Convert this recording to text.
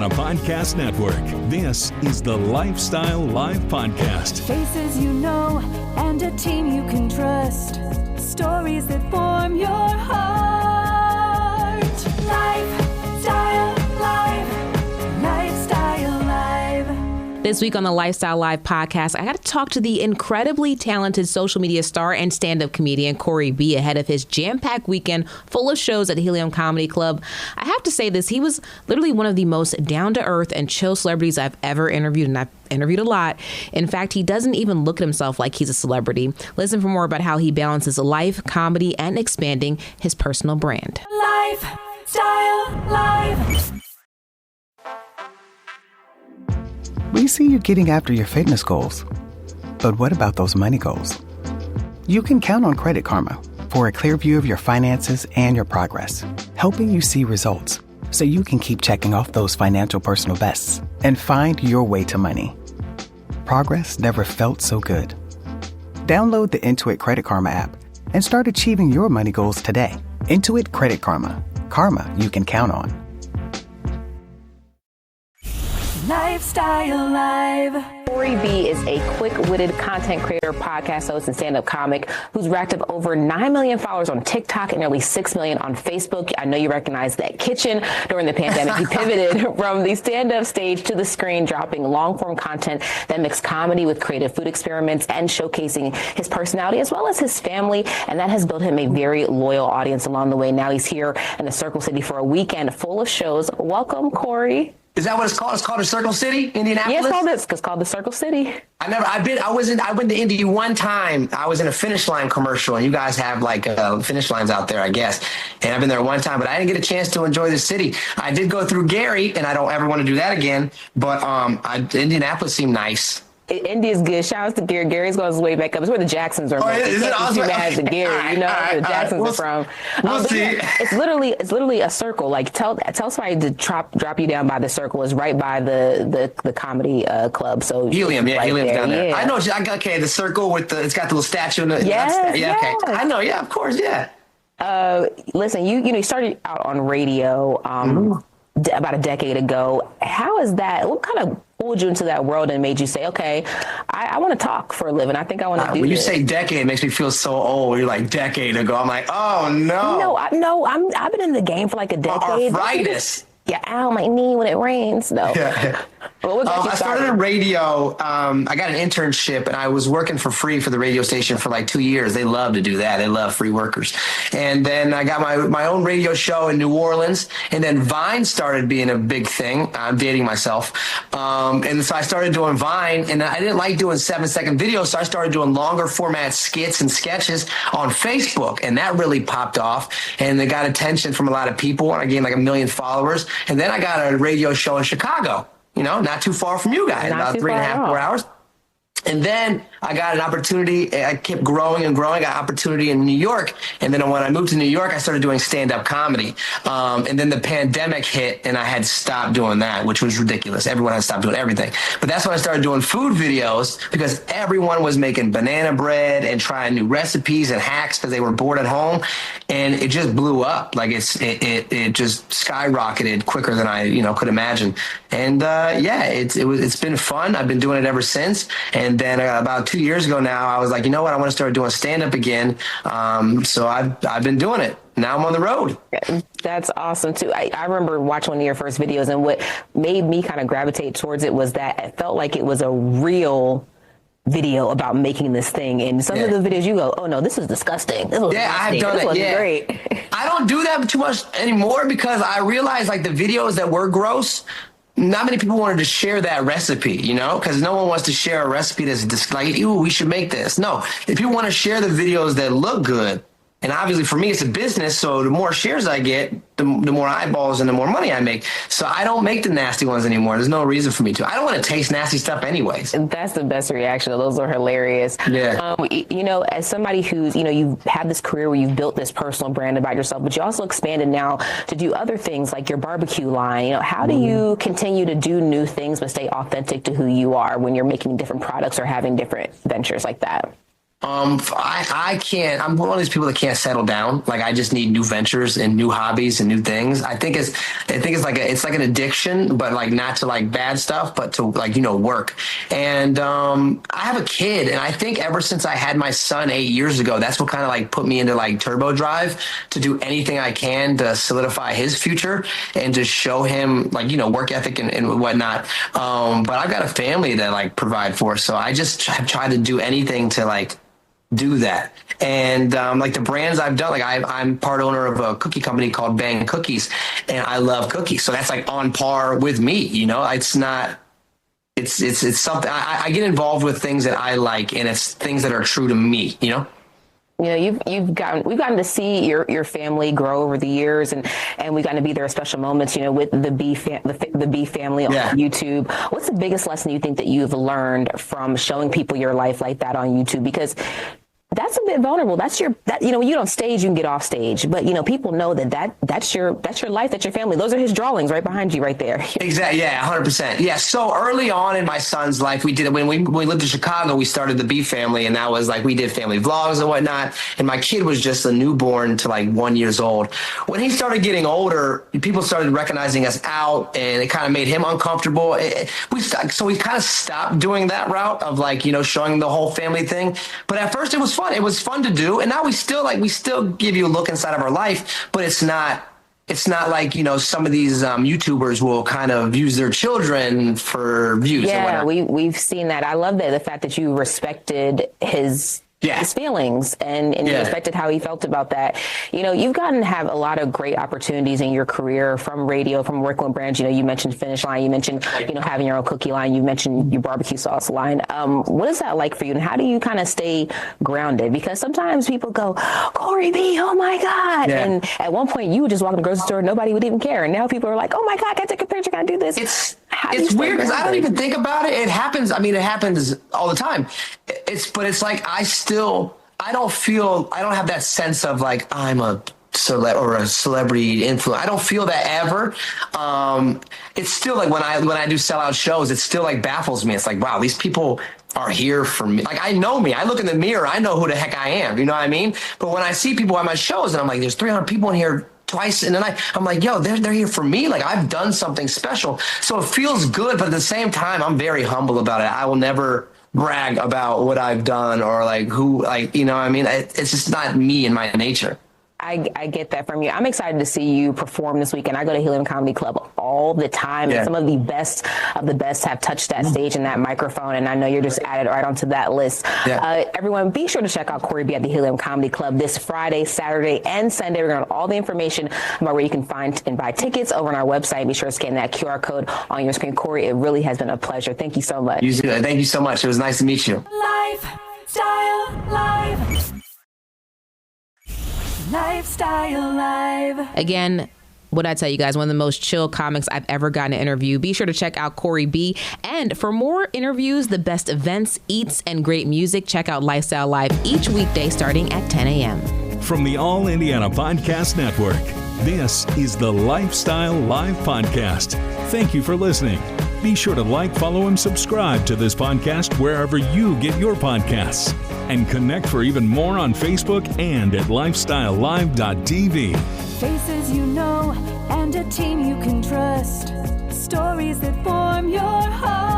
a podcast network. This is the Lifestyle Live Podcast. Faces you know and a team you can trust. Stories that form your heart. Lifestyle Live. Lifestyle Live. This week on the Lifestyle Live podcast, I got to talk to the incredibly talented social media star and stand-up comedian Corey B ahead of his jam-packed weekend full of shows at Helium Comedy Club. I have to say this, he was literally one of the most down-to-earth and chill celebrities I've ever interviewed, and I've interviewed a lot. In fact, he doesn't even look at himself like he's a celebrity. Listen for more about how he balances life, comedy, and expanding his personal brand. Lifestyle Live. We see you getting after your fitness goals. But what about those money goals? You can count on Credit Karma for a clear view of your finances and your progress, helping you see results so you can keep checking off those financial personal bests and find your way to money. Progress never felt so good. Download the Intuit Credit Karma app and start achieving your money goals today. Intuit Credit Karma. Karma you can count on. Lifestyle Live. Corey B is a quick-witted content creator, podcast host, and stand-up comic who's racked up over 9 million followers on TikTok and nearly 6 million on Facebook. I know you recognize that kitchen. During the pandemic, he pivoted from the stand-up stage to the screen, dropping long-form content that mixed comedy with creative food experiments and showcasing his personality as well as his family. And that has built him a very loyal audience along the way. Now he's here in the Circle City for a weekend full of shows. Welcome, Corey. Is that what it's called? It's called the Circle City, Indianapolis? Yeah, it's called the Circle City. I went to Indy one time. I was in a Finish Line commercial, and you guys have like finish lines out there, I guess. And I've been there one time, but I didn't get a chance to enjoy the city. I did go through Gary, and I don't ever want to do that again. But Indianapolis seemed nice. Indy is good. Shout out to Gary. Gary's going his way back up. It's where the Jacksons are. Is it? Too mad to Gary. You know where the Jacksons are from. We'll see. Yeah, it's literally a circle. Like tell somebody to drop you down by the circle. It's right by the comedy club. So Helium, right Helium's down there. Yeah. I know. Okay, the circle with it's got the little statue in it. Yes, yeah. Okay. I know. Yeah, of course. Yeah. Listen, you started out on radio about a decade ago. How is that? What kind of pulled you into that world and made you say, okay, I want to talk for a living. I think I want to do when this. you say decade, it makes me feel so old. You're like decade ago. I'm like, oh no. I've been in the game for like a decade. Arthritis. Yeah, ow, my knee when it rains. No. Yeah. I started in radio. I got an internship, and I was working for free for the radio station for like 2 years. They love to do that. They love free workers. And then I got my own radio show in New Orleans. And then Vine started being a big thing. I'm dating myself. And so I started doing Vine, and I didn't like doing 7-second videos. So I started doing longer format skits and sketches on Facebook. And that really popped off. And they got attention from a lot of people. And I gained like 1 million followers. And then I got a radio show in Chicago. You know, not too far from you guys, about 3.5, 4 hours. And then I got an opportunity. I kept growing and growing. I got an opportunity in New York. And then when I moved to New York, I started doing stand-up comedy. And then the pandemic hit, and I had to stop doing that, which was ridiculous. Everyone had to stop doing everything. But that's when I started doing food videos, because everyone was making banana bread and trying new recipes and hacks because they were bored at home. And it just blew up. Like it just skyrocketed quicker than I could imagine. And it's been fun. I've been doing it ever since. And then about 2 years ago now, I was like, you know what? I want to start doing stand-up again. So I've been doing it. Now I'm on the road. That's awesome, too. I remember watching one of your first videos, and what made me kind of gravitate towards it was that it felt like it was a real video about making this thing. And some of the videos you go, oh, no, this is disgusting. This was I've done it. Yeah. Great. I don't do that too much anymore, because I realized like the videos that were gross, not many people wanted to share that recipe, because no one wants to share a recipe that's like, ooh, we should make this. No, if you want to share the videos that look good, and obviously for me, it's a business. So the more shares I get, the more eyeballs and the more money I make. So I don't make the nasty ones anymore. There's no reason for me to. I don't want to taste nasty stuff anyways. That's the best reaction. Those are hilarious. Yeah. As somebody who's, you've had this career where you've built this personal brand about yourself, but you also expanded now to do other things like your barbecue line. How do you continue to do new things but stay authentic to who you are when you're making different products or having different ventures like that? I can't. I'm one of these people that can't settle down. Like I just need new ventures and new hobbies and new things. I think it's like an addiction, but like not to like bad stuff, but to like work. And I have a kid, and I think ever since I had my son 8 years ago, that's what kind of like put me into like turbo drive to do anything I can to solidify his future and to show him like work ethic and whatnot. But I've got a family that like provide for, so I just try to do anything to like do that. And like the brands I've done, like I'm part owner of a cookie company called Bang Cookies, and I love cookies, so that's like on par with me. It's not. It's something I get involved with things that I like, and it's things that are true to me. We've gotten to see your family grow over the years, and we've gotten to be there at special moments, with the B family on YouTube. What's the biggest lesson you think that you've learned from showing people your life like that on YouTube? Because that's a bit vulnerable. That's when you don't stage, you can get off stage, but people know that's your life, that's your family. Those are his drawings right behind you right there. Exactly. Yeah. 100%. Yeah. So early on in my son's life, we did it when we lived in Chicago, we started the B family, and that was like, we did family vlogs and whatnot. And my kid was just a newborn to like 1 year old. When he started getting older, people started recognizing us out, and it kind of made him uncomfortable. So we kind of stopped doing that route of like, showing the whole family thing. But at first it was fun. It was fun to do. And now we still give you a look inside of our life, but it's not like, some of these YouTubers will kind of use their children for views. Yeah, we've seen that. I love the fact that you respected his feelings and you respected how he felt about that. You've gotten to have a lot of great opportunities in your career, from radio, from working with brands. You mentioned Finish Line, you mentioned, having your own cookie line, you mentioned your barbecue sauce line. What is that like for you, and how do you kind of stay grounded? Because sometimes people go, Corey B, oh my God. Yeah. And at one point you would just walk in the grocery store, nobody would even care. And now people are like, oh my God, can I take a picture? Can I do this? It's weird because I don't even think about it. It happens. I mean, it happens all the time. But it's like, I don't have that sense of like, I'm a celebrity influence. I don't feel that ever. It's still like when I do sellout shows, it still like baffles me. It's like, wow, these people are here for me. Like, I know me. I look in the mirror. I know who the heck I am. You know what I mean? But when I see people at my shows and I'm like, there's 300 people in here twice in the night, I'm like, yo, they're here for me. Like, I've done something special. So it feels good, but at the same time, I'm very humble about it. I will never brag about what I've done or like who, like, what I mean? It's just not me and my nature. I get that from you. I'm excited to see you perform this weekend. I go to Helium Comedy Club all the time, and some of the best have touched that stage and that microphone, and I know you're just added right onto that list. Everyone, be sure to check out Corey B at the Helium Comedy Club this Friday, Saturday, and Sunday. We're going to have all the information about where you can find and buy tickets over on our website. Be sure to scan that QR code on your screen. Corey, it really has been a pleasure. Thank you so much. Thank you so much. It was nice to meet you. Lifestyle Live. Lifestyle Live. Again, what I tell you guys, one of the most chill comics I've ever gotten to interview. Be sure to check out Corey B. And for more interviews, the best events, eats, and great music, check out Lifestyle Live each weekday starting at 10 a.m. From the All Indiana Podcast Network, this is the Lifestyle Live Podcast. Thank you for listening. Be sure to like, follow, and subscribe to this podcast wherever you get your podcasts. And connect for even more on Facebook and at lifestylelive.tv. Faces you know and a team you can trust. Stories that form your heart.